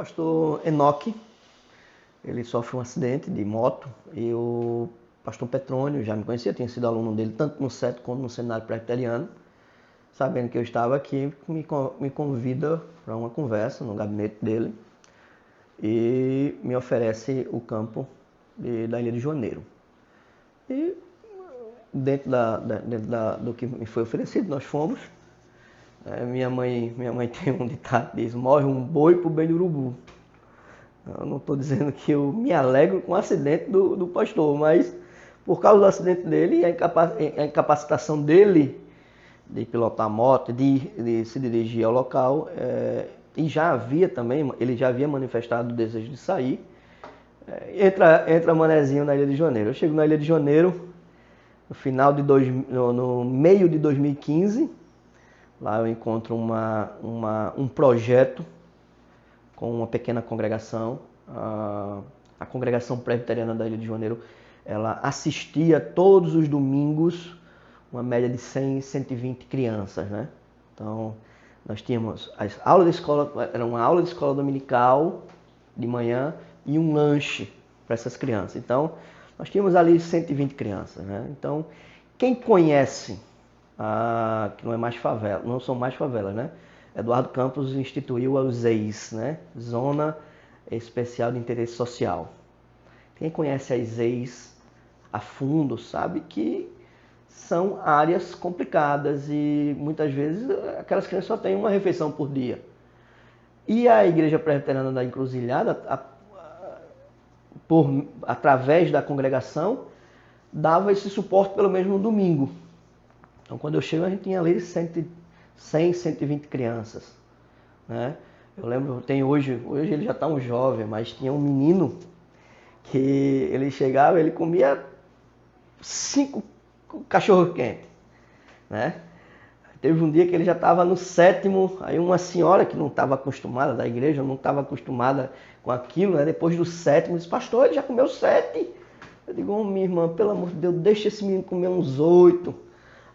pastor Enoque, ele sofre um acidente de moto e o pastor Petrônio já me conhecia, tinha sido aluno dele tanto no CET quanto no seminário presbiteriano. Sabendo que eu estava aqui, me convida para uma conversa no gabinete dele e me oferece o campo da Ilha de Janeiro. E dentro do que me foi oferecido, nós fomos. Minha mãe tem um ditado que diz: morre um boi pro bem do urubu. Eu não estou dizendo que eu me alegro com o acidente do pastor, mas por causa do acidente dele e a incapacitação dele de pilotar a moto, de se dirigir ao local, e já havia também, ele já havia manifestado o desejo de sair, entra Manezinho na Ilha de Janeiro. Eu chego na Ilha de Janeiro no meio de 2015, lá eu encontro um projeto com uma pequena congregação, a congregação presbiteriana da Ilha de Janeiro. Ela assistia todos os domingos uma média de 100, 120 crianças, né? Então, nós tínhamos as aulas de escola, era uma aula de escola dominical de manhã e um lanche para essas crianças. Então, nós tínhamos ali 120 crianças, né? Então, quem conhece, que não é mais favela, não são mais favelas, né? Eduardo Campos instituiu os ZEIs, né? Zona Especial de Interesse Social. Quem conhece as ZEIs a fundo sabe que são áreas complicadas e muitas vezes aquelas crianças só têm uma refeição por dia. E a Igreja Presbiteriana da Encruzilhada, através da congregação, dava esse suporte pelo menos no domingo. Então, quando eu chego, a gente tinha ali 100, 120 crianças, né? Eu lembro, hoje ele já está um jovem, mas tinha um menino que ele chegava, ele comia 5 cachorro-quente, né? Teve um dia que ele já estava no 7º, aí uma senhora que não estava acostumada da igreja, não estava acostumada com aquilo, né? Depois do 7º, disse: pastor, ele já comeu 7. Eu digo: oh, minha irmã, pelo amor de Deus, deixa esse menino comer uns 8.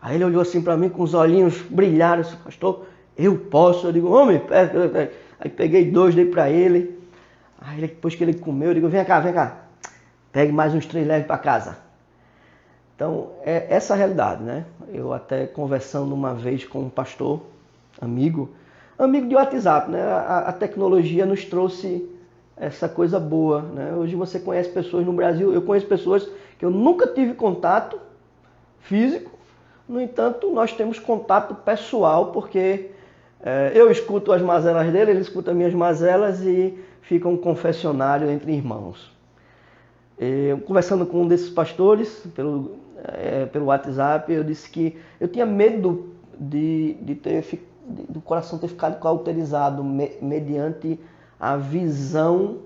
Aí ele olhou assim para mim com os olhinhos brilharam, disse: pastor, eu posso? Eu digo: homem, aí peguei 2, dei para ele. Aí depois que ele comeu, eu digo: vem cá, pegue mais uns 3 leve para casa. Então, é essa a realidade, né? Eu até conversando uma vez com um pastor, amigo de WhatsApp, né? A tecnologia nos trouxe essa coisa boa, né? Hoje você conhece pessoas no Brasil, eu conheço pessoas que eu nunca tive contato físico, no entanto, nós temos contato pessoal, porque eu escuto as mazelas dele, ele escuta as minhas mazelas e fica um confessionário entre irmãos. Eu, conversando com um desses pastores pelo WhatsApp, eu disse que eu tinha medo do coração ter ficado cauterizado mediante a visão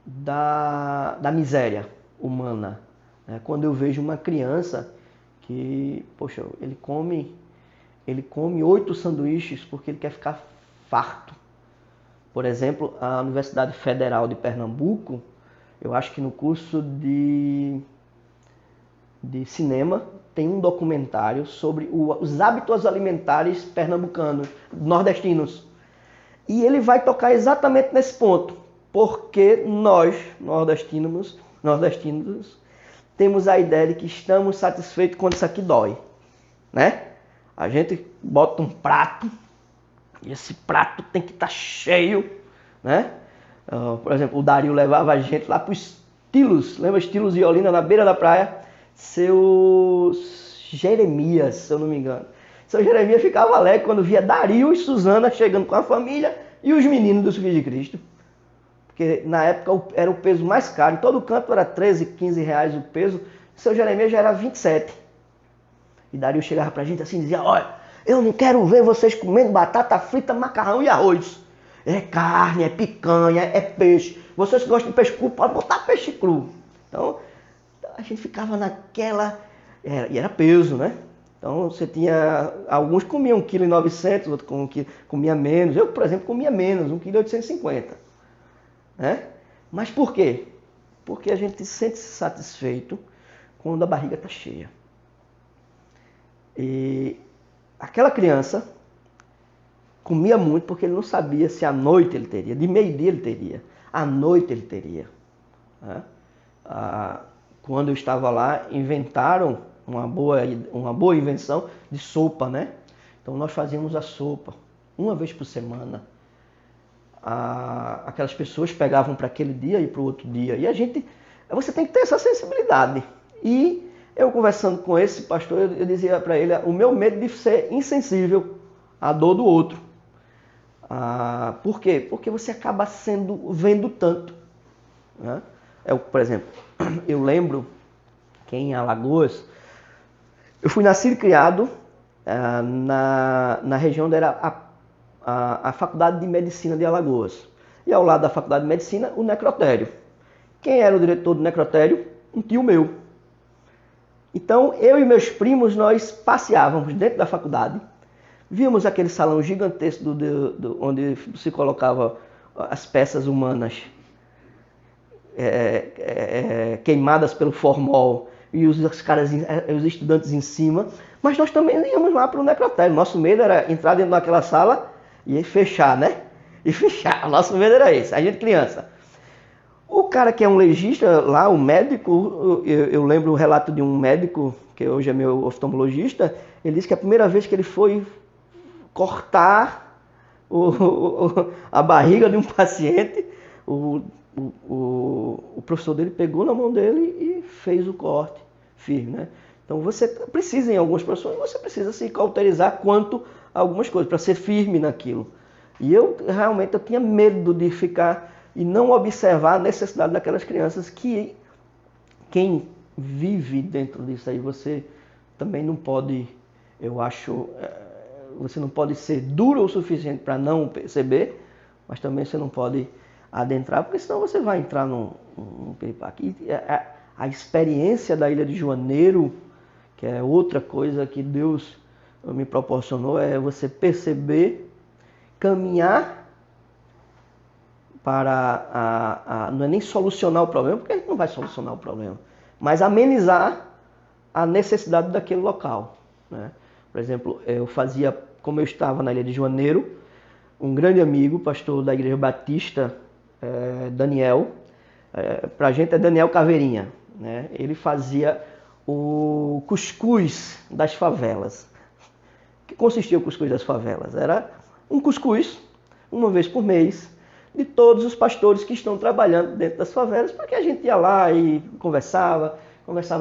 da miséria humana. Quando eu vejo uma criança que, poxa, ele come 8 sanduíches porque ele quer ficar farto. Por exemplo, a Universidade Federal de Pernambuco, eu acho que no curso de cinema tem um documentário sobre os hábitos alimentares pernambucanos, nordestinos. E ele vai tocar exatamente nesse ponto. Porque nós, nordestinos, temos a ideia de que estamos satisfeitos quando isso aqui dói, né? A gente bota um prato e esse prato tem que estar cheio, né? Por exemplo, o Dario levava a gente lá para os Estilos, lembra Estilos e Olinda, na beira da praia? Seu Jeremias, se eu não me engano. Seu Jeremias ficava alegre quando via Dario e Suzana chegando com a família e os meninos dos Filhos de Cristo. Porque na época era o peso mais caro, em todo canto era 13, 15 reais o peso, seu Jeremias já era 27. E Dario chegava pra gente assim e dizia: olha, eu não quero ver vocês comendo batata frita, macarrão e arroz. É carne, é picanha, é peixe. Vocês que gostam de peixe cru, podem botar peixe cru. Então, a gente ficava naquela... E era peso, né? Então, você tinha... Alguns comiam 1,9 kg, outros comia menos. Eu, por exemplo, comia menos, 1,850 kg. Né? Mas por quê? Porque a gente se sente satisfeito quando a barriga está cheia. E aquela criança comia muito porque ele não sabia se à noite ele teria, de meio-dia ele teria, à noite ele teria. Né? Quando eu estava lá, inventaram uma boa invenção de sopa, né? Então nós fazíamos a sopa uma vez por semana. Aquelas pessoas pegavam para aquele dia e para o outro dia. E você tem que ter essa sensibilidade. E eu conversando com esse pastor, eu dizia para ele o meu medo de ser insensível à dor do outro. Por quê? Porque você acaba vendo tanto. Né? Por exemplo, eu lembro que em Alagoas, eu fui nascido e criado na região onde era a Faculdade de Medicina de Alagoas. E ao lado da Faculdade de Medicina, o necrotério. Quem era o diretor do necrotério? Um tio meu. Então, eu e meus primos, nós passeávamos dentro da faculdade, víamos aquele salão gigantesco onde se colocava as peças humanas queimadas pelo formol e os estudantes em cima, mas nós também íamos lá para o necrotério. Nosso medo era entrar dentro daquela sala e fechar, né? E fechar. O nosso medo era esse, a gente criança. O cara que é um legista lá, o médico, eu lembro o relato de um médico, que hoje é meu oftalmologista, ele disse que a primeira vez que ele foi cortar a barriga de um paciente, o professor dele pegou na mão dele e fez o corte firme, né? Então você precisa, em algumas profissões, você precisa se cauterizar quanto a algumas coisas, para ser firme naquilo. E eu realmente tinha medo de ficar e não observar a necessidade daquelas crianças que quem vive dentro disso aí, você também não pode, eu acho, você não pode ser duro o suficiente para não perceber, mas também você não pode adentrar, porque senão você vai entrar num piripaque. A experiência da Ilha de Janeiro, que é outra coisa que Deus me proporcionou, é você perceber, caminhar para não é nem solucionar o problema, porque a gente não vai solucionar o problema, mas amenizar a necessidade daquele local. Né? Por exemplo, como eu estava na Ilha de Janeiro, um grande amigo, pastor da Igreja Batista, Daniel, para a gente é Daniel Caveirinha, né? Ele fazia o cuscuz das favelas. O que consistia o cuscuz das favelas? Era um cuscuz, uma vez por mês, de todos os pastores que estão trabalhando dentro das favelas, porque a gente ia lá e conversava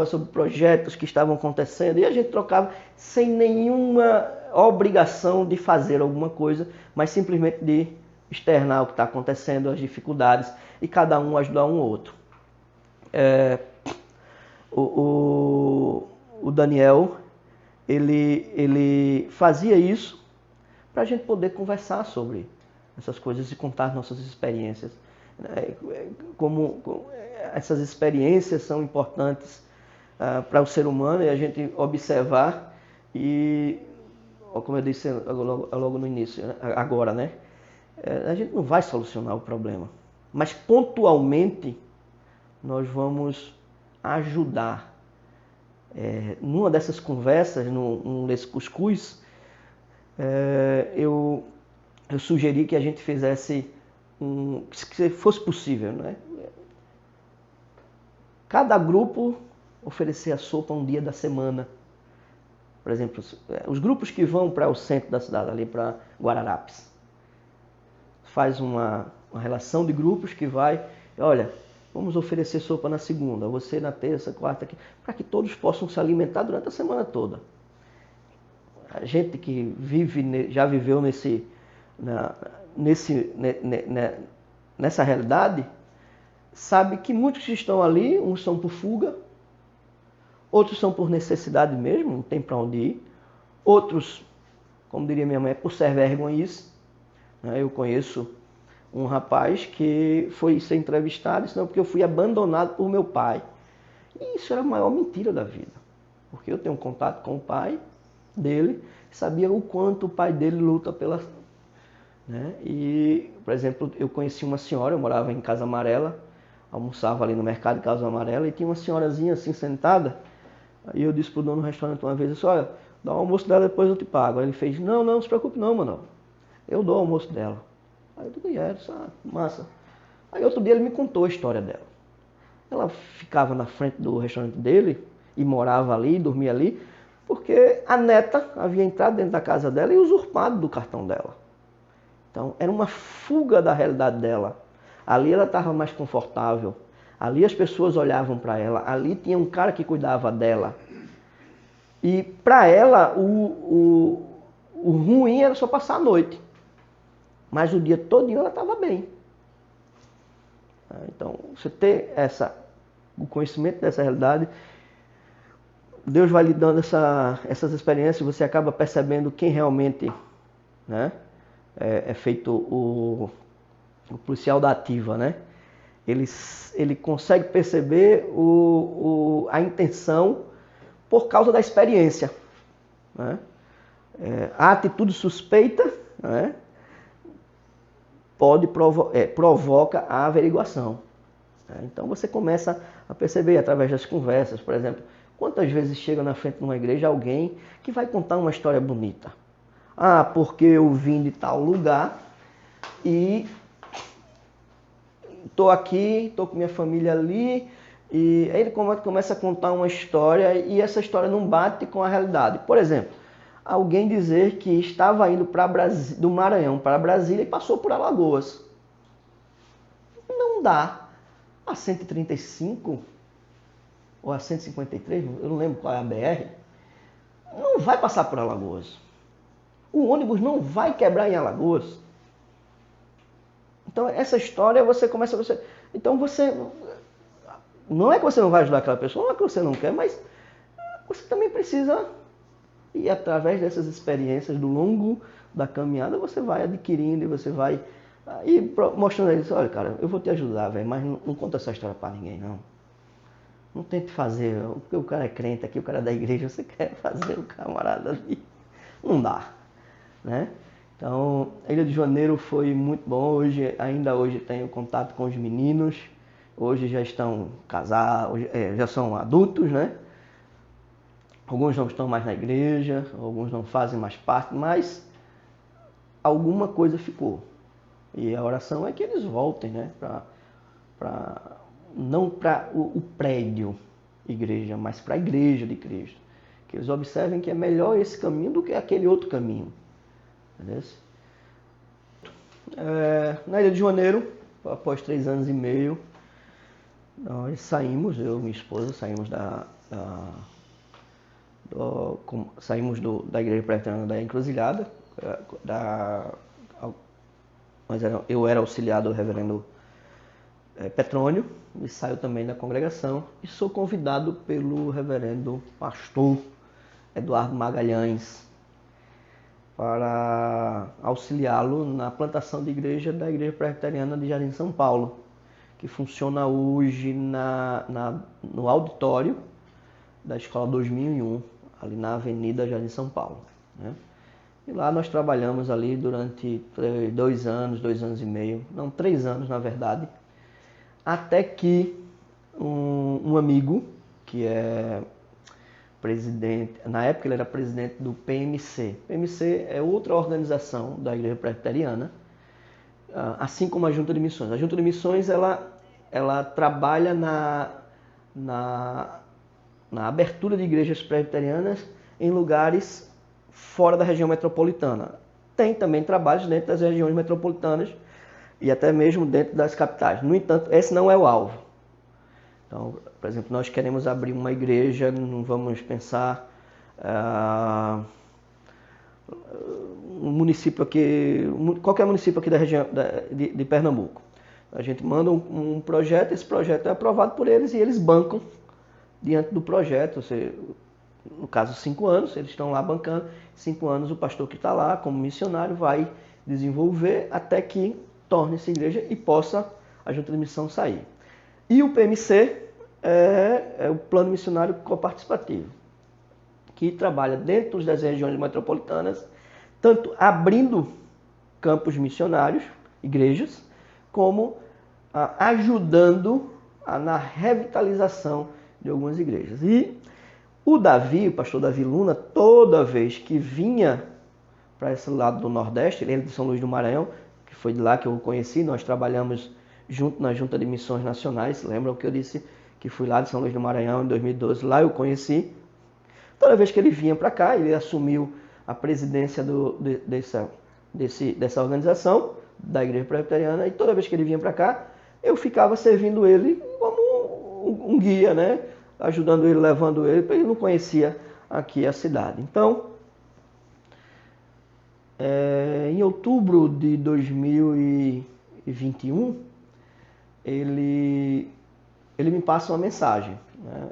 sobre projetos que estavam acontecendo e a gente trocava sem nenhuma obrigação de fazer alguma coisa, mas simplesmente de externar o que está acontecendo, as dificuldades e cada um ajudar um ou outro. O Daniel, ele fazia isso para a gente poder conversar sobre essas coisas e contar nossas experiências. Como essas experiências são importantes para o ser humano e a gente observar e, como eu disse logo no início, agora, né? A gente não vai solucionar o problema, mas pontualmente nós vamos ajudar. Numa dessas conversas, nesse cuscuz, eu sugeri que a gente fizesse que fosse possível, né? Cada grupo oferecer a sopa um dia da semana. Por exemplo, os grupos que vão para o centro da cidade, ali para Guararapes, faz uma relação de grupos que vai, olha, vamos oferecer sopa na segunda, você na terça, quarta, para que todos possam se alimentar durante a semana toda. A gente que já viveu nessa realidade, sabe que muitos que estão ali, uns são por fuga, outros são por necessidade mesmo, não tem para onde ir, outros, como diria minha mãe, por ser vergonhice. Eu conheço um rapaz que foi ser entrevistado, senão porque eu fui abandonado por meu pai. E isso era a maior mentira da vida, porque eu tenho contato com o pai dele, sabia o quanto o pai dele luta pela... Né? E, por exemplo, eu conheci uma senhora, eu morava em Casa Amarela, almoçava ali no mercado de Casa Amarela, e tinha uma senhorazinha assim sentada. Aí eu disse pro dono do restaurante uma vez, olha, dá um almoço dela, depois eu te pago. Aí ele fez, não se preocupe não, mano. eu dou o almoço dela. Aí eu digo, massa. Aí outro dia ele me contou a história dela. Ela ficava na frente do restaurante dele e morava ali, dormia ali, porque a neta havia entrado dentro da casa dela e usurpado do cartão dela. Então era uma fuga da realidade dela. Ali ela estava mais confortável. Ali as pessoas olhavam para ela. Ali tinha um cara que cuidava dela. E para ela o ruim era só passar a noite. Mas o dia todinho ela estava bem. Então você ter o conhecimento dessa realidade, Deus vai lhe dando essas experiências e você acaba percebendo quem realmente, né, é feito o policial da ativa, né? Ele consegue perceber a intenção por causa da experiência, né? A atitude suspeita, né, provoca a averiguação. Então você começa a perceber através das conversas, por exemplo, quantas vezes chega na frente de uma igreja alguém que vai contar uma história bonita. Ah, porque eu vim de tal lugar e estou aqui, estou com minha família ali, e aí ele começa a contar uma história e essa história não bate com a realidade. Por exemplo, alguém dizer que estava indo do Maranhão para Brasília e passou por Alagoas. Não dá. A 135 ou a 153, eu não lembro qual é a BR, não vai passar por Alagoas. O ônibus não vai quebrar em Alagoas. Então essa história você começa a... Então você... Não é que você não vai ajudar aquela pessoa, não é que você não quer, mas você também precisa... E através dessas experiências do longo da caminhada, você vai adquirindo e você vai mostrando a eles, olha, cara, eu vou te ajudar, velho, mas não conta essa história para ninguém, não. Não tente fazer, porque o cara é crente aqui, o cara é da igreja, você quer fazer o camarada ali. Não dá, né? Então, a Ilha de Janeiro foi muito bom. Ainda hoje tenho contato com os meninos. Hoje já estão casados, já são adultos, né? Alguns não estão mais na igreja, alguns não fazem mais parte, mas alguma coisa ficou. E a oração é que eles voltem, né? Não para o prédio igreja, mas para a igreja de Cristo. Que eles observem que é melhor esse caminho do que aquele outro caminho. Entendeu? Na Ilha de Janeiro, após 3 anos e meio, nós saímos, eu e minha esposa, saímos da Igreja Presbiteriana da Encruzilhada. Eu era auxiliar do reverendo Petrônio, e saio também da congregação, e sou convidado pelo reverendo pastor Eduardo Magalhães para auxiliá-lo na plantação de igreja da Igreja Presbiteriana de Jardim São Paulo, que funciona hoje no auditório da Escola 2001, ali na Avenida Jardim São Paulo, né? E lá nós trabalhamos ali durante 2 anos, 2 anos e meio, não, 3 anos na verdade, até que um amigo, que é presidente, na época ele era presidente do PMC. PMC é outra organização da Igreja Presbiteriana, assim como a Junta de Missões. A Junta de Missões ela trabalha na abertura de igrejas presbiterianas em lugares fora da região metropolitana. Tem também trabalhos dentro das regiões metropolitanas e até mesmo dentro das capitais. No entanto, esse não é o alvo. Então, por exemplo, nós queremos abrir uma igreja, não vamos pensar um município aqui, qualquer município aqui da região de Pernambuco. A gente manda um projeto, esse projeto é aprovado por eles e eles bancam diante do projeto. Ou seja, no caso 5 anos, eles estão lá bancando, 5 anos o pastor que está lá como missionário vai desenvolver até que torne-se igreja e possa a junta de missão sair. E o PMC é o Plano Missionário Coparticipativo, que trabalha dentro das regiões metropolitanas, tanto abrindo campos missionários, igrejas, como ajudando na revitalização de algumas igrejas. E o pastor Davi Luna, toda vez que vinha esse lado do Nordeste. Ele é de São Luís do Maranhão, que foi de lá que eu o conheci. Nós trabalhamos junto na Junta de Missões Nacionais. Lembram que eu disse que fui lá de São Luís do Maranhão em 2012? Lá eu conheci. Toda vez que ele vinha para cá, ele assumiu a presidência dessa organização, da Igreja Presbiteriana, e toda vez que ele vinha para cá, eu ficava servindo ele como um guia, né? Ajudando ele, levando ele, porque ele não conhecia aqui a cidade. Então, em outubro de 2021, ele me passa uma mensagem, né?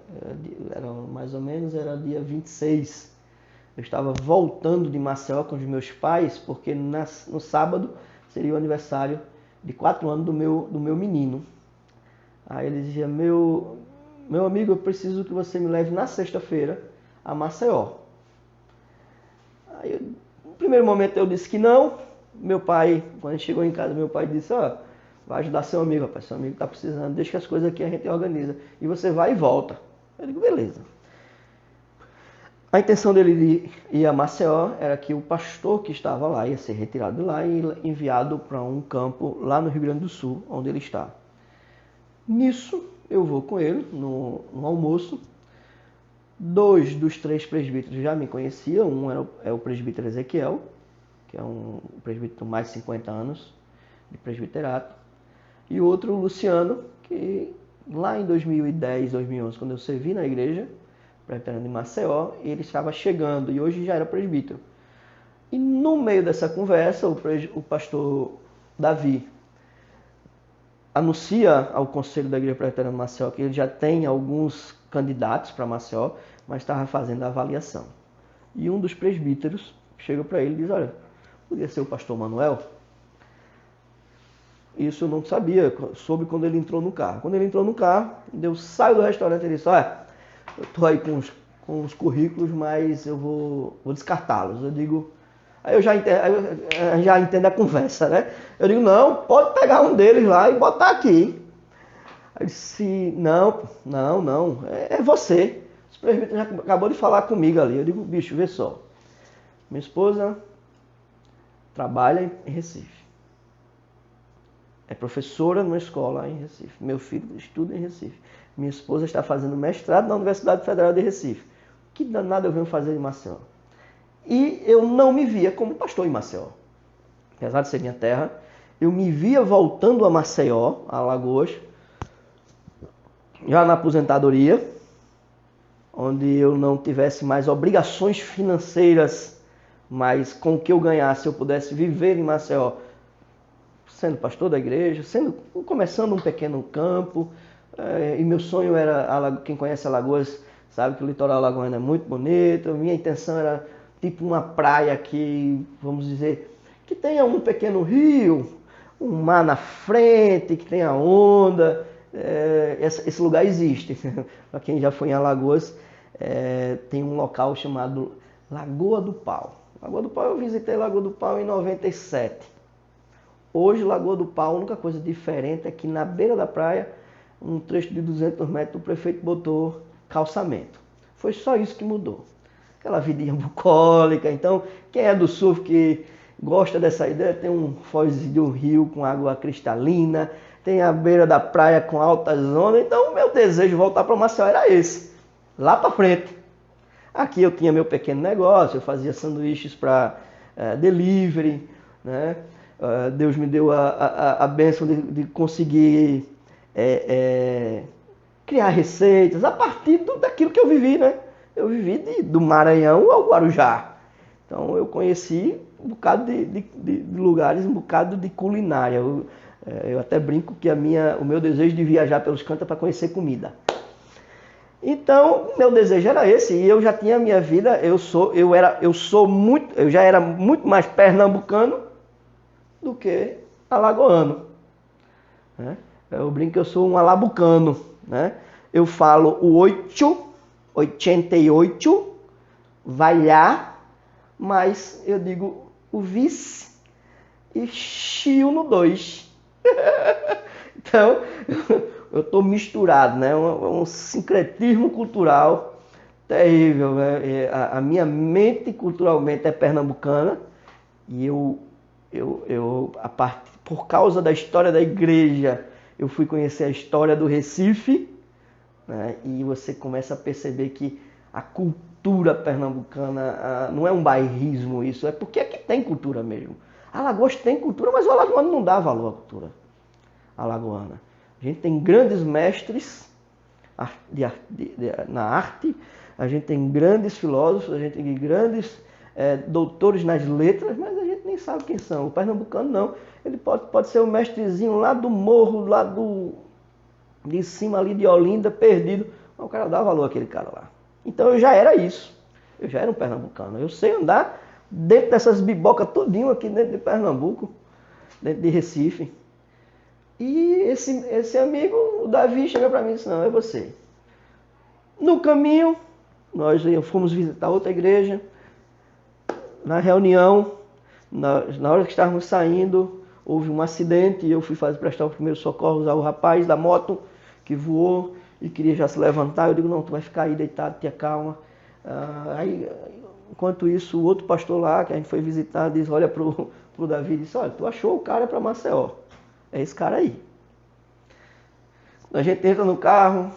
Era dia 26. Eu estava voltando de Maceió com os meus pais, porque no sábado seria o aniversário de 4 anos do meu menino. Aí ele dizia, meu amigo, eu preciso que você me leve na sexta-feira a Maceió. Aí, no primeiro momento eu disse que não. Meu pai, quando a gente chegou em casa, meu pai disse, vai ajudar seu amigo, rapaz, seu amigo está precisando, deixa que as coisas aqui a gente organiza. E você vai e volta. Eu digo, beleza. A intenção dele de ir a Maceió era que o pastor que estava lá ia ser retirado de lá e enviado para um campo lá no Rio Grande do Sul, onde ele está. Nisso, eu vou com ele no almoço. 2 dos 3 presbíteros já me conheciam. Um é o presbítero Ezequiel, que é um presbítero mais de 50 anos de presbiterato. E outro, o Luciano, que lá em 2010, 2011, quando eu servi na igreja presbiteriana de Maceió, ele estava chegando e hoje já era presbítero. E no meio dessa conversa, o pastor Davi anuncia ao conselho da igreja presbiteriana de Maceió que ele já tem alguns candidatos para Maceió, mas estava fazendo a avaliação. E um dos presbíteros chega para ele e diz, olha, podia ser o pastor Manuel? Isso eu não sabia, soube quando ele entrou no carro. Quando ele entrou no carro, eu saio do restaurante e ele disse, olha, eu estou aí com os currículos, mas eu vou descartá-los. Eu digo, aí eu já entendo a conversa, né? Eu digo, não, pode pegar um deles lá e botar aqui. Aí disse, não, é você. O presbítero já acabou de falar comigo ali. Eu digo, bicho, vê só. Minha esposa trabalha em Recife. É professora numa escola em Recife. Meu filho estuda em Recife. Minha esposa está fazendo mestrado na Universidade Federal de Recife. Que danado eu venho fazer em Maceió? E eu não me via como pastor em Maceió. Apesar de ser minha terra, eu me via voltando a Maceió, a Alagoas, já na aposentadoria, onde eu não tivesse mais obrigações financeiras, mas com o que eu ganhasse eu pudesse viver em Maceió, sendo pastor da igreja, começando um pequeno campo. E meu sonho era, quem conhece Alagoas sabe que o litoral alagoano é muito bonito. Minha intenção era tipo uma praia que, vamos dizer, que tenha um pequeno rio, um mar na frente, que tenha onda. Esse lugar existe. Para quem já foi em Alagoas, tem um local chamado Lagoa do Pau. Lagoa do Pau, eu visitei Lagoa do Pau em 97. Hoje, Lagoa do Pau, a única coisa diferente é que na beira da praia, um trecho de 200 metros, o prefeito botou calçamento. Foi só isso que mudou. Aquela vidinha bucólica. Então, quem é do surf que gosta dessa ideia, tem um foz de um rio com água cristalina, tem a beira da praia com altas ondas. Então, o meu desejo de voltar para Maceió era esse, lá para frente. Aqui eu tinha meu pequeno negócio, eu fazia sanduíches para delivery, né? Deus me deu a bênção de conseguir criar receitas a partir daquilo que eu vivi, né? Eu vivi do Maranhão ao Guarujá. Então eu conheci um bocado de lugares, um bocado de culinária. Eu até brinco que o meu desejo de viajar pelos cantos é para conhecer comida. Então, meu desejo era esse, e eu já tinha a minha vida, eu já era muito mais pernambucano do que alagoano, né? Eu brinco que eu sou um alabucano, né? Eu falo o 88, vai lá, mas eu digo o vice e chio no 2. Então, eu estou misturado, né? Um sincretismo cultural terrível, né? A minha mente culturalmente é pernambucana E por causa da história da igreja, eu fui conhecer a história do Recife, né? E você começa a perceber que a cultura pernambucana não é um bairrismo isso, é porque aqui tem cultura mesmo. Alagoas tem cultura, mas o alagoano não dá valor à cultura alagoana. A gente tem grandes mestres na arte, a gente tem grandes filósofos, a gente tem grandes doutores nas letras, mas a gente nem sabe quem são. O pernambucano não. Ele pode ser o mestrezinho lá do morro, lá de cima ali de Olinda, perdido. Mas o cara dá valor àquele cara lá. Então eu já era isso. Eu já era um pernambucano. Eu sei andar dentro dessas bibocas tudinho aqui dentro de Pernambuco, dentro de Recife. E esse amigo, o Davi, chega para mim e disse, não, é você. No caminho, nós fomos visitar outra igreja. Na reunião, na hora que estávamos saindo, houve um acidente e eu fui prestar os primeiros socorros ao rapaz da moto que voou e queria já se levantar. Eu digo, não, tu vai ficar aí deitado, te acalma. Aí, enquanto isso, o outro pastor lá, que a gente foi visitar, diz, olha pro Davi e disse, olha, tu achou o cara para Maceió. É esse cara aí. A gente entra no carro,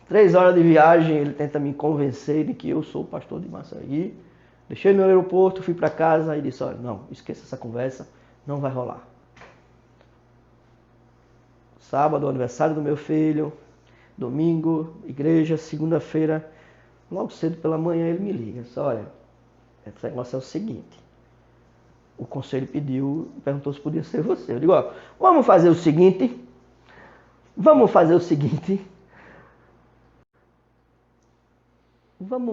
3 horas de viagem, ele tenta me convencer de que eu sou o pastor de Maceió. Deixei ele no aeroporto, fui para casa e disse, olha, não, esqueça essa conversa, não vai rolar. Sábado, aniversário do meu filho, domingo, igreja, segunda-feira, logo cedo pela manhã ele me liga, disse, olha, esse negócio é o seguinte, o conselho perguntou se podia ser você. Eu digo, ó, vamos fazer o seguinte, vamos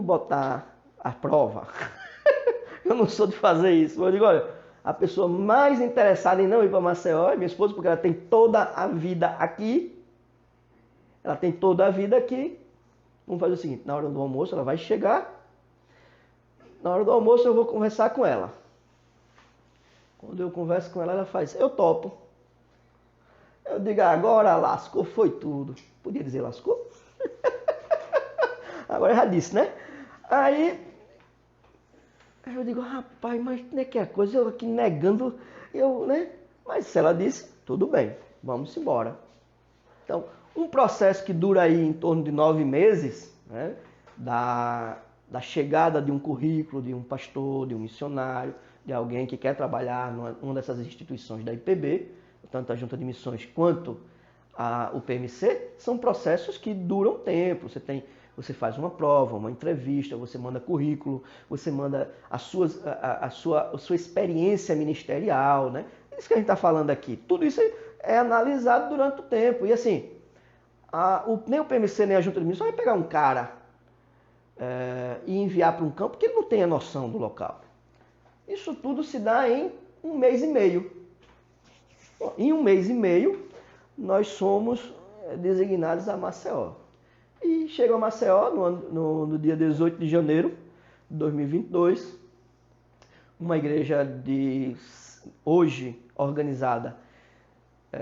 botar a prova. Eu não sou de fazer isso. Eu digo, olha, a pessoa mais interessada em não ir para Maceió é minha esposa, porque ela tem toda a vida aqui. Ela tem toda a vida aqui. Vamos fazer o seguinte, na hora do almoço ela vai chegar. Na hora do almoço eu vou conversar com ela. Quando eu converso com ela, ela faz, eu topo. Eu digo, agora lascou, foi tudo. Podia dizer lascou? Agora já disse, né? Aí eu digo, rapaz, mas como é que é a coisa? Eu aqui negando, né? Mas se ela disse, tudo bem, vamos embora. Então, um processo que dura aí em torno de 9 meses, né? Da chegada de um currículo, de um pastor, de um missionário, de alguém que quer trabalhar numa dessas instituições da IPB, tanto a Junta de Missões quanto o PMC, são processos que duram tempo. Você faz uma prova, uma entrevista, você manda currículo, você manda a sua experiência ministerial, né? Isso que a gente está falando aqui. Tudo isso é analisado durante o tempo. E assim, nem o PMC nem a Junta de Missões vai pegar um cara e enviar para um campo que ele não tem a noção do local. Isso tudo se dá em 1 mês e meio. Em 1 mês e meio, nós somos designados a Maceió. E chego a Maceió no dia 18 de janeiro de 2022, uma igreja hoje organizada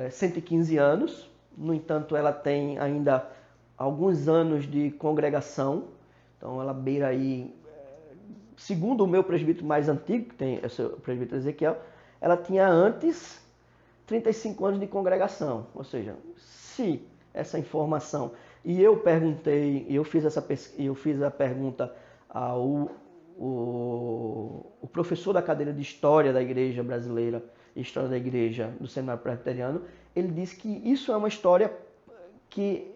115 anos, no entanto ela tem ainda alguns anos de congregação, então ela beira aí, segundo o meu presbítero mais antigo, que tem o presbítero Ezequiel, ela tinha antes 35 anos de congregação, ou seja, se essa informação, e eu perguntei, eu fiz a pergunta ao o professor da cadeira de História da Igreja Brasileira e História da Igreja do Seminário Presbiteriano, ele disse que isso é uma história que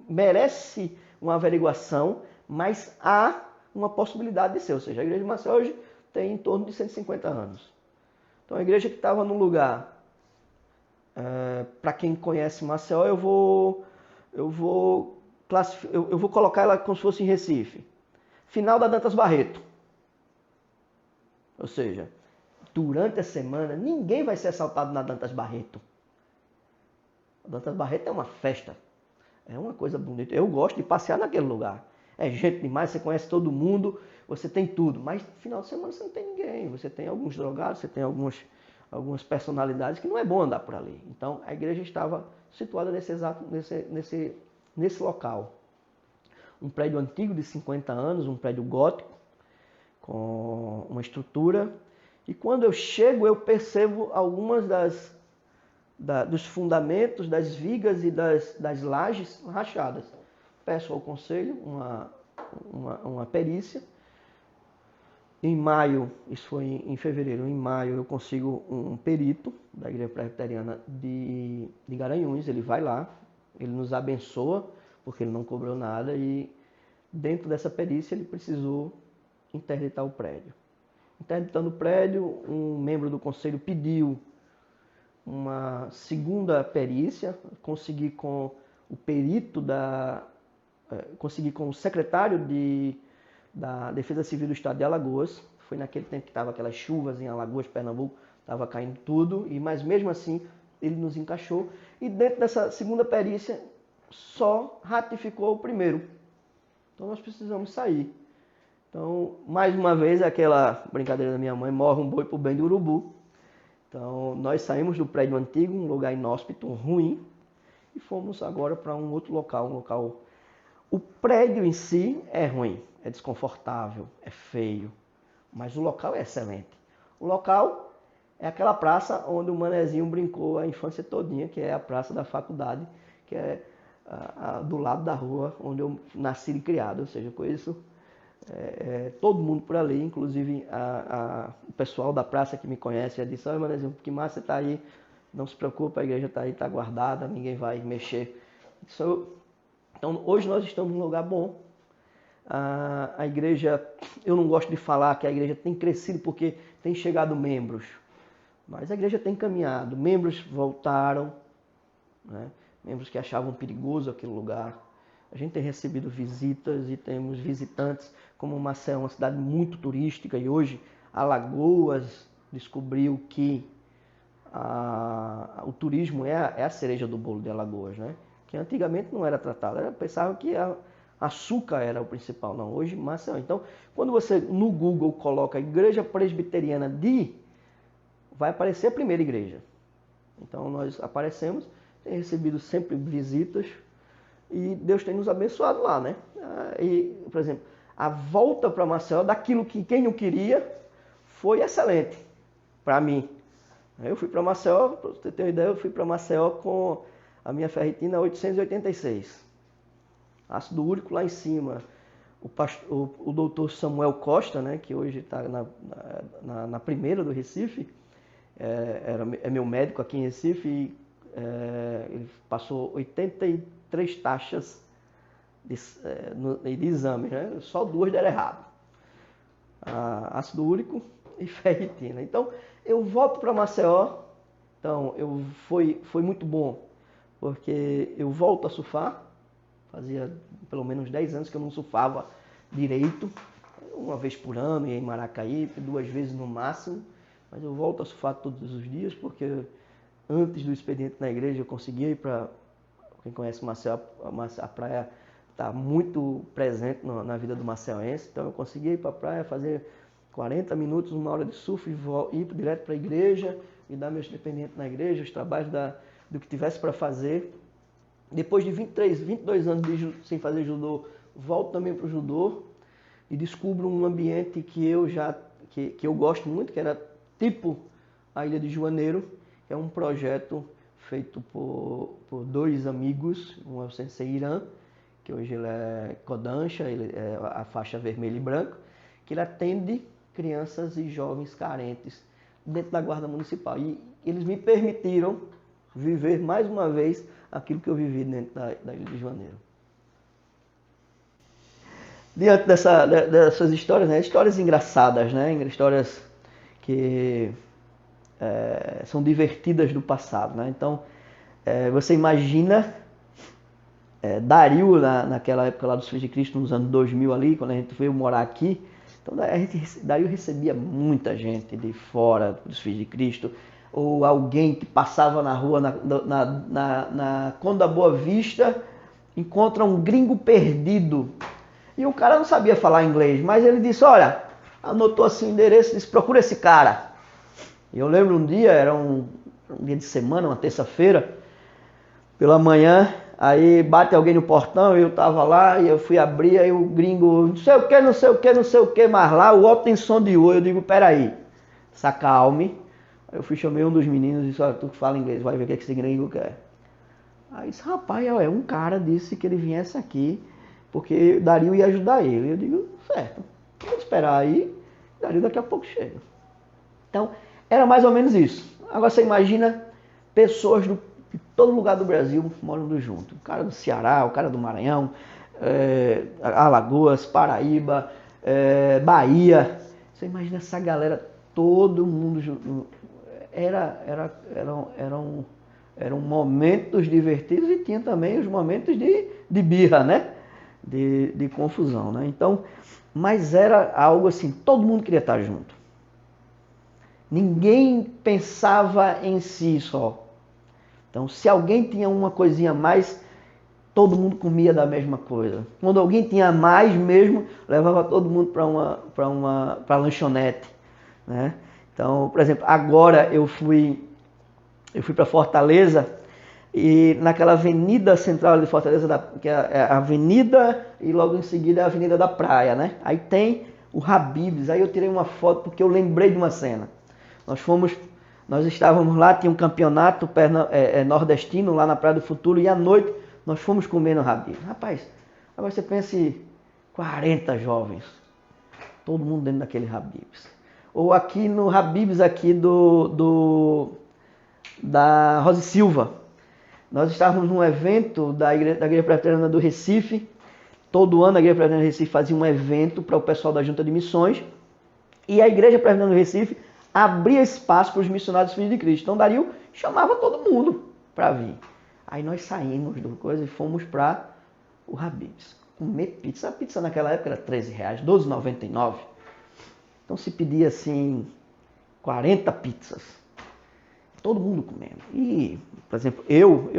merece uma averiguação, mas há uma possibilidade de ser, ou seja, a Igreja de Maceió hoje tem em torno de 150 anos. Então a igreja que estava num lugar, para quem conhece Maceió, eu vou colocar ela como se fosse em Recife. Final da Dantas Barreto. Ou seja, durante a semana, ninguém vai ser assaltado na Dantas Barreto. A Dantas Barreto é uma festa. É uma coisa bonita. Eu gosto de passear naquele lugar. É gente demais, você conhece todo mundo, você tem tudo. Mas no final de semana você não tem ninguém. Você tem alguns drogados, você tem algumas personalidades que não é bom andar por ali. Então a igreja estava situada nesse local. Um prédio antigo de 50 anos, um prédio gótico, com uma estrutura E quando eu chego, eu percebo algumas dos fundamentos, das vigas e das lajes rachadas. Peço ao conselho uma perícia. Em maio, isso foi em fevereiro, em maio eu consigo um perito da Igreja Presbiteriana de Garanhuns, ele vai lá, ele nos abençoa, porque ele não cobrou nada e dentro dessa perícia ele precisou interditar o prédio. Interditando o prédio, um membro do conselho pediu uma segunda perícia, consegui com o perito consegui com o secretário da Defesa Civil do Estado de Alagoas. Foi naquele tempo que estava aquelas chuvas em Alagoas, Pernambuco, estava caindo tudo, mas mesmo assim ele nos encaixou. E dentro dessa segunda perícia só ratificou o primeiro. Então nós precisamos sair. Então, mais uma vez, aquela brincadeira da minha mãe, morre um boi pro bem do urubu. Então, nós saímos do prédio antigo, um lugar inóspito, ruim, e fomos agora para um outro local, O prédio em si é ruim, é desconfortável, é feio, mas o local é excelente. O local é aquela praça onde o manezinho brincou a infância todinha, que é a praça da faculdade, que é do lado da rua onde eu nasci e criado, ou seja, eu conheço todo mundo por ali, inclusive o pessoal da praça que me conhece já disse: olha, manezinho, que massa, você está aí, não se preocupe, a igreja está aí, está guardada, ninguém vai mexer. Então, hoje nós estamos num lugar bom. A igreja, eu não gosto de falar que a igreja tem crescido porque tem chegado membros, mas a igreja tem caminhado. Membros voltaram, né? Membros que achavam perigoso aquele lugar. A gente tem recebido visitas e temos visitantes, como Maceió, uma cidade muito turística, e hoje Alagoas descobriu que o turismo é a cereja do bolo de Alagoas, né? Que antigamente não era tratado, pensava que açúcar era o principal, não, hoje Maceió. Então, quando você no Google coloca Igreja Presbiteriana vai aparecer a primeira igreja. Então nós aparecemos, tem recebido sempre visitas e Deus tem nos abençoado lá, né? E, por exemplo, a volta para Maceió, daquilo que quem não queria, foi excelente para mim. Eu fui para Maceió, para você ter uma ideia, eu fui para Maceió com a minha ferritina 886. Ácido úrico lá em cima. O doutor Samuel Costa, né, que hoje está na primeira do Recife, é meu médico aqui em Recife, e ele passou 83 taxas de exame, né? Só 2 deram errado. Ácido úrico e ferritina. Então, eu volto para Maceió. Então, foi muito bom, porque eu volto a surfar. Fazia pelo menos 10 anos que eu não surfava direito. Uma vez por ano, ia em Maracaípe, 2 vezes no máximo. Mas eu volto a surfar todos os dias, porque antes do expediente na igreja eu conseguia ir para... Quem conhece Maceió, a praia está muito presente na vida do maceioense. Então eu conseguia ir para a praia, fazer 40 minutos, 1 hora de surf, e ir direto para a igreja e dar meus dependentes na igreja, os trabalhos do que tivesse para fazer. Depois de 22 anos sem fazer judô, volto também para o judô e descubro um ambiente que eu gosto muito, que era tipo a Ilha de Juaneiro, que é um projeto feito por 2 amigos, um é o Sensei Irã, que hoje ele é Kodansha, ele é a faixa vermelha e branca, que ele atende crianças e jovens carentes dentro da Guarda Municipal. E eles me permitiram viver mais uma vez aquilo que eu vivi dentro da Ilha de Janeiro. Diante dessas histórias, né? Histórias engraçadas, né? Histórias que são divertidas do passado, né? Então, você imagina Dario, naquela época lá dos Filhos de Cristo, nos anos 2000 ali, quando a gente veio morar aqui. Então, Dario recebia muita gente de fora dos Filhos de Cristo, ou alguém que passava na rua, na Conda Boa Vista, encontra um gringo perdido. E o cara não sabia falar inglês, mas ele disse, olha, anotou assim o endereço, disse, procura esse cara. E eu lembro um dia, era um dia de semana, uma terça-feira, pela manhã, aí bate alguém no portão, eu tava lá, e eu fui abrir, aí o gringo, não sei o que, mas lá o outro tem som de oi. Eu digo, peraí, se acalme. Aí eu chamei um dos meninos e disse, olha, tu que fala inglês, vai ver o que esse gringo quer. Aí disse, rapaz, um cara disse que ele viesse aqui, porque Dario ia ajudar ele. Eu digo, certo, vamos esperar aí, Dario daqui a pouco chega. Então, era mais ou menos isso. Agora você imagina pessoas de todo lugar do Brasil morando junto. O cara do Ceará, o cara do Maranhão, Alagoas, Paraíba, Bahia. Você imagina essa galera, todo mundo junto. Eram momentos divertidos e tinha também os momentos de birra, né? De confusão, né? Então, mas era algo assim, todo mundo queria estar junto. Ninguém pensava em si só. Então, se alguém tinha uma coisinha a mais, todo mundo comia da mesma coisa. Quando alguém tinha mais mesmo, levava todo mundo para lanchonete, né? Então, por exemplo, agora eu fui para Fortaleza e naquela avenida central de Fortaleza, que é a avenida e logo em seguida é a Avenida da Praia, né? Aí tem o Habib's, aí eu tirei uma foto porque eu lembrei de uma cena. Nós estávamos lá, tinha um campeonato nordestino lá na Praia do Futuro e à noite nós fomos comer no Habib's. Rapaz, agora você pense 40 jovens, todo mundo dentro daquele Habib's. Ou aqui no Habib's aqui da Rosa e Silva. Nós estávamos num evento da Igreja Presbiteriana do Recife. Todo ano a Igreja Presbiteriana do Recife fazia um evento para o pessoal da Junta de Missões. E a Igreja Presbiteriana do Recife abria espaço para os missionários Filhos de Cristo. Então Dario chamava todo mundo para vir. Aí nós saímos do coisa e fomos para o Habib's comer pizza. A pizza naquela época era R$13, R$12,99. Então se pedia assim 40 pizzas. Todo mundo comendo. E, por exemplo, eu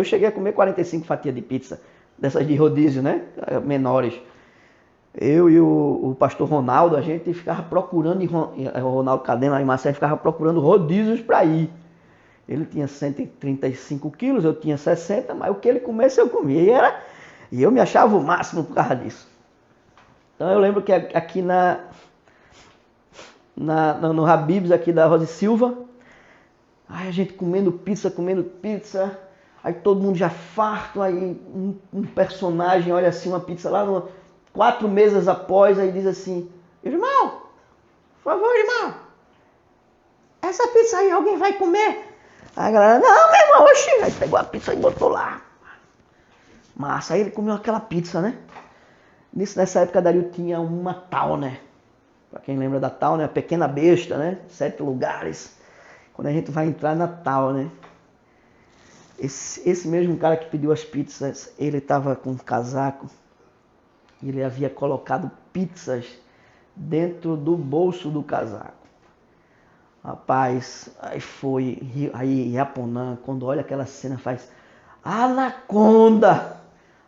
cheguei a comer 45 fatias de pizza, dessas de rodízio, né? Menores. Eu e o pastor Ronaldo, a gente ficava procurando, o Ronaldo Cadena e Marcelo ficava procurando rodízios para ir. Ele tinha 135 quilos, eu tinha 60, mas o que ele comesse eu comia. E eu me achava o máximo por causa disso. Então eu lembro que aqui no Habib's aqui da Rosa e Silva, aí a gente comendo pizza, aí todo mundo já farto, aí um personagem olha assim uma pizza lá, 4 mesas após, aí diz assim, irmão, por favor, irmão, essa pizza aí alguém vai comer? Aí a galera, não, meu irmão, oxi, aí pegou a pizza e botou lá. Massa, aí ele comeu aquela pizza, né? Nessa época Dario tinha uma Towner, pra quem lembra da Towner, a pequena besta, né? 7 lugares. Quando a gente vai entrar na Towner, esse mesmo cara que pediu as pizzas, ele estava com um casaco e ele havia colocado pizzas dentro do bolso do casaco. Rapaz, aí Iaponã, quando olha aquela cena, faz Anaconda!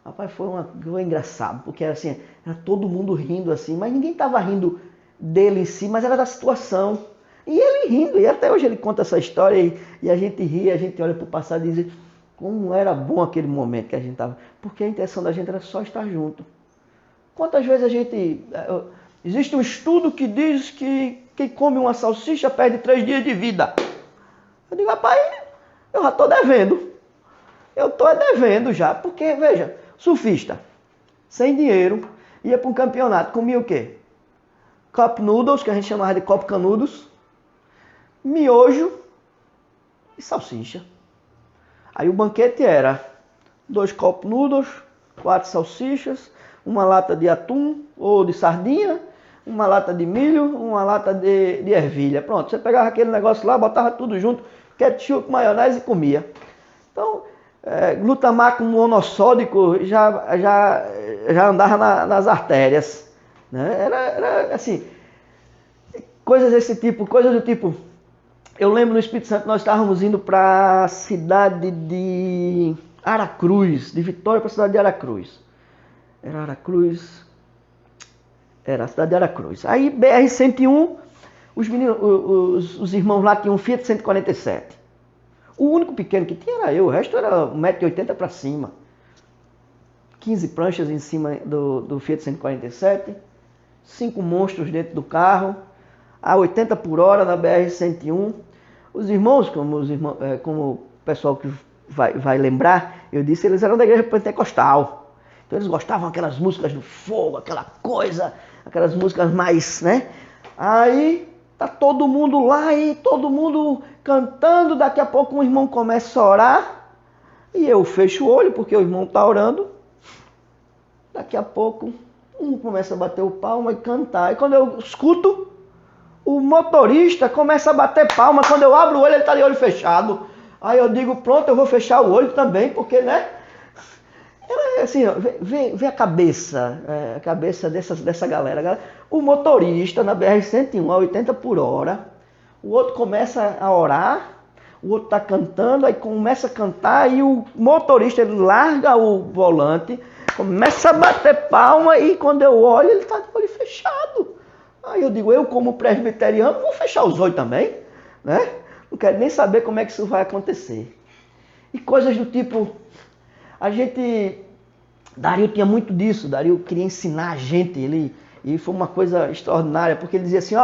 Rapaz, foi engraçado, porque era assim, era todo mundo rindo assim, mas ninguém estava rindo dele em si, mas era da situação. E ele rindo, e até hoje ele conta essa história e a gente ri, a gente olha para o passado e diz como era bom aquele momento que a gente estava. Porque a intenção da gente era só estar junto. Quantas vezes existe um estudo que diz que quem come uma salsicha perde 3 dias de vida. Eu digo, rapaz, eu já estou devendo. Eu estou devendo já, porque, veja, surfista, sem dinheiro, ia para um campeonato, comia o quê? Cup noodles, que a gente chamava de copo canudos, miojo e salsicha. Aí o banquete era 2 cup noodles, 4 salsichas, uma lata de atum ou de sardinha, uma lata de milho, uma lata de ervilha. Pronto, você pegava aquele negócio lá, botava tudo junto, ketchup, maionese e comia. Então, glutamato monossódico já andava nas artérias. Né? Era assim, coisas do tipo. Eu lembro no Espírito Santo nós estávamos indo para a cidade de Aracruz, de Vitória para a cidade de Aracruz. Era Aracruz. Era a cidade de Aracruz. Aí BR-101, os irmãos lá tinham um Fiat 147. O único pequeno que tinha era eu, o resto era 1,80 m para cima. 15 pranchas em cima do Fiat 147, 5 monstros dentro do carro. a 80 por hora na BR-101. Os irmãos, como o pessoal que vai lembrar, eu disse, eles eram da igreja pentecostal. Então eles gostavam aquelas músicas do fogo, aquela coisa, aquelas músicas mais, né? Aí tá todo mundo lá e todo mundo cantando, daqui a pouco um irmão começa a orar e eu fecho o olho porque o irmão está orando. Daqui a pouco um começa a bater o palma e cantar. E quando eu escuto, o motorista começa a bater palma. Quando eu abro o olho, ele está de olho fechado. Aí eu digo, pronto, eu vou fechar o olho também, porque, né? Assim, vê a cabeça dessa galera. O motorista na BR-101 a 80 por hora, o outro começa a orar, o outro está cantando, aí começa a cantar e o motorista ele larga o volante, começa a bater palma e quando eu olho ele está de olho fechado. Aí eu digo, eu como presbiteriano vou fechar os olhos também, né? Não quero nem saber como é que isso vai acontecer. E coisas do tipo, Dario tinha muito disso, Dario queria ensinar a gente, e foi uma coisa extraordinária, porque ele dizia assim,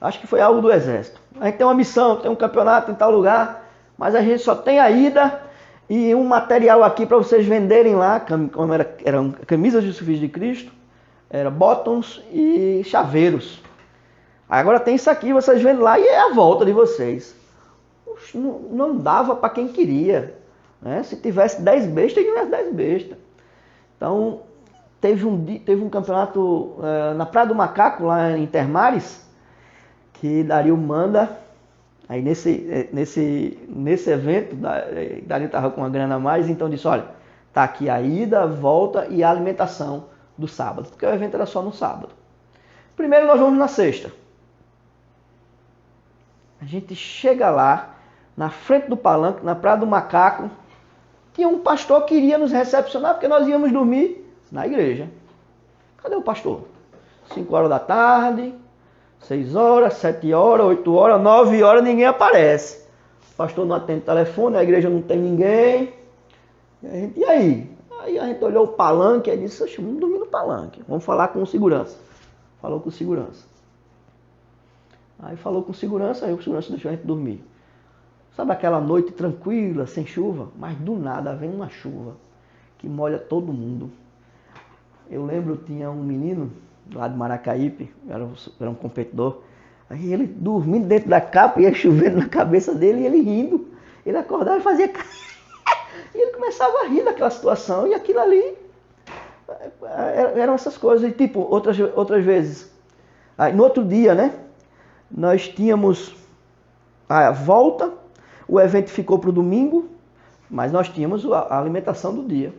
acho que foi algo do exército, a gente tem uma missão, tem um campeonato em tal lugar, mas a gente só tem a ida e um material aqui para vocês venderem lá, como eram camisas de Filhos de Cristo, era bottoms e chaveiros. Agora tem isso aqui, vocês vendem lá e é a volta de vocês. Não dava para quem queria. Né? Se tivesse 10 bestas, tivesse 10 bestas. Então, teve um campeonato na Praia do Macaco, lá em Intermares, que Dario manda. Aí nesse evento, Dario estava com uma grana a mais, então disse, olha, tá aqui a ida, a volta e a alimentação do sábado, porque o evento era só no sábado. Primeiro nós vamos na sexta. A gente chega lá, na frente do palanque, na Praia do Macaco, tinha um pastor que iria nos recepcionar, porque nós íamos dormir na igreja. Cadê o pastor? 5 horas da tarde, 6 horas, 7 horas, 8 horas, 9 horas, ninguém aparece. O pastor não atende o telefone, a igreja não tem ninguém. E aí? Aí a gente olhou o palanque e disse, vamos dormir no palanque, vamos falar com o segurança. Falou com o segurança. Aí falou com o segurança, aí o segurança deixou a gente dormir. Sabe aquela noite tranquila, sem chuva? Mas do nada vem uma chuva que molha todo mundo. Eu lembro, tinha um menino lá de Maracaípe, era um competidor, aí ele dormindo dentro da capa, ia chovendo na cabeça dele e ele rindo. Ele acordava e fazia... e ele começava a rir daquela situação e aquilo ali... eram essas coisas. E tipo, outras vezes. Aí, no outro dia, né? Nós tínhamos a volta, o evento ficou para o domingo, mas nós tínhamos a alimentação do dia.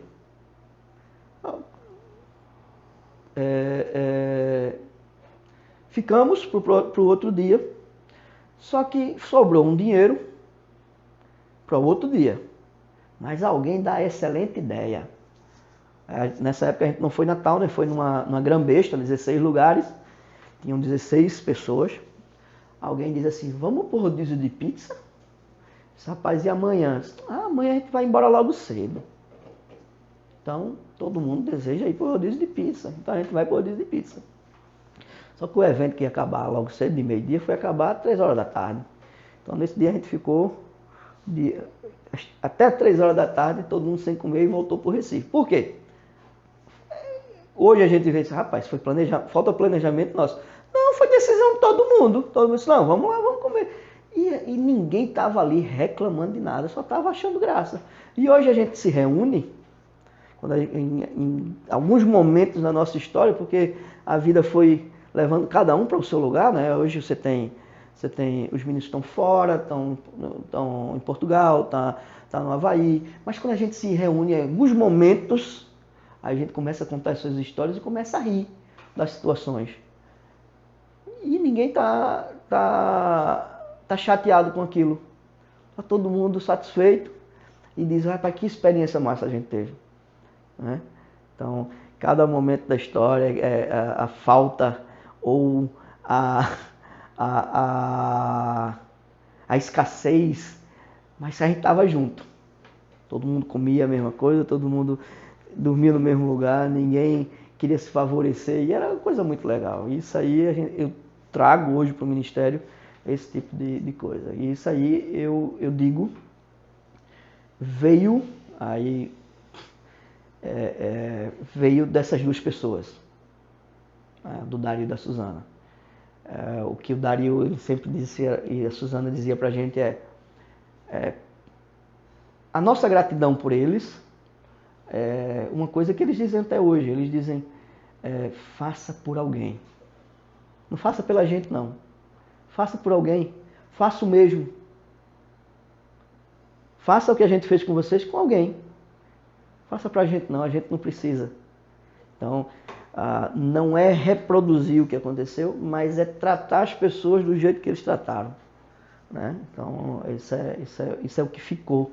Ficamos para o outro dia, só que sobrou um dinheiro para o outro dia. Mas alguém dá a excelente ideia. Nessa época a gente não foi Natal, né? Foi numa grã-besta, 16 lugares, tinham 16 pessoas. Alguém diz assim, vamos pro rodízio de pizza? Esse rapaz, e amanhã? Amanhã a gente vai embora logo cedo. Então, todo mundo deseja ir pro rodízio de pizza. Então a gente vai pro rodízio de pizza. Só que o evento que ia acabar logo cedo, de meio-dia, foi acabar às 3 horas da tarde. Então nesse dia a gente ficou até 3 horas da tarde, todo mundo sem comer e voltou pro Recife. Por quê? Hoje a gente vê isso, rapaz, falta planejamento nosso. Não, foi decisão de todo mundo. Todo mundo disse, não, vamos lá, vamos comer. E ninguém estava ali reclamando de nada, só estava achando graça. E hoje a gente se reúne, em alguns momentos na nossa história, porque a vida foi levando cada um para o seu lugar, né? Hoje você tem os meninos estão fora, estão em Portugal, tá no Havaí. Mas quando a gente se reúne em alguns momentos, a gente começa a contar as suas histórias e começa a rir das situações. E ninguém tá chateado com aquilo. Tá todo mundo satisfeito e diz, rapaz, que experiência massa a gente teve. Né? Então, cada momento da história, a falta ou a escassez, mas a gente estava junto. Todo mundo comia a mesma coisa, todo mundo dormia no mesmo lugar, ninguém queria se favorecer, e era uma coisa muito legal. Isso aí trago hoje para o ministério esse tipo de coisa. E isso aí eu digo, veio aí veio dessas duas pessoas, do Dario e da Suzana. O que o Dario ele sempre dizia e a Suzana dizia pra gente a nossa gratidão por eles é uma coisa que eles dizem até hoje. Eles dizem, faça por alguém. Não faça pela gente, não. Faça por alguém. Faça o mesmo. Faça o que a gente fez com vocês com alguém. Faça pra gente, não. A gente não precisa. Então, não é reproduzir o que aconteceu, mas é tratar as pessoas do jeito que eles trataram. Né? Então, isso é o que ficou.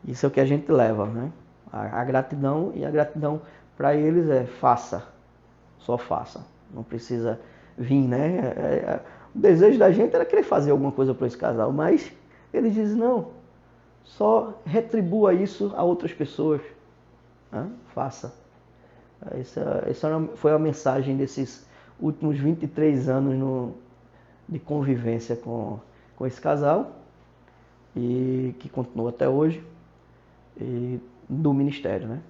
Isso é o que a gente leva. Né? A gratidão, e a gratidão para eles é faça. Só faça. Não precisa vir, né? O desejo da gente era querer fazer alguma coisa para esse casal, mas eles dizem, não, só retribua isso a outras pessoas. Né? Faça. Essa foi a mensagem desses últimos 23 anos de convivência com esse casal, e que continua até hoje, e do ministério, né?